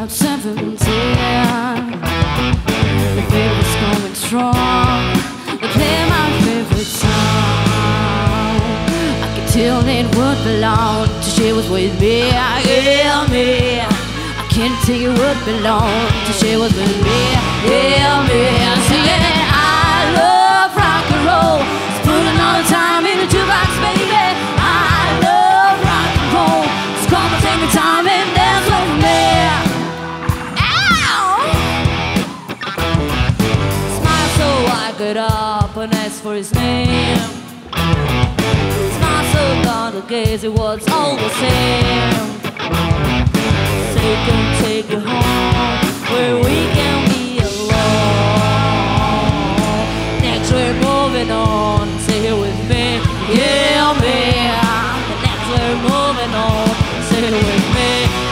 about 17. The baby was going strong. They played my favorite song. I could tell it would belong till she was with me. Yeah, me. I can't tell you what belonged till she was with me. Yeah, me. Singing, I love rock and roll. It's putting all the time in the jukebox, baby. I love rock and roll. It's come and take me time and dance with me. Ow! Smile, so I got up and asked for his name. Smile, so gone to gaze, it was all the same. Say, can take you home where we can be alone. Next we're moving on, say it with me, yeah, me. Next we're moving on, say it with me,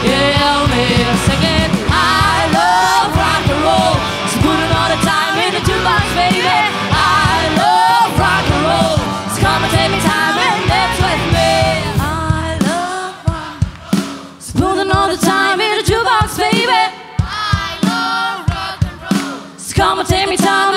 yeah, me. Singing, I love rock and roll. So putting all the time in the jukebox, baby. I love rock and roll. So come and take me time and dance with me. I love rock. So putting all the time in the jukebox, baby. I love rock and roll. So come and take me time.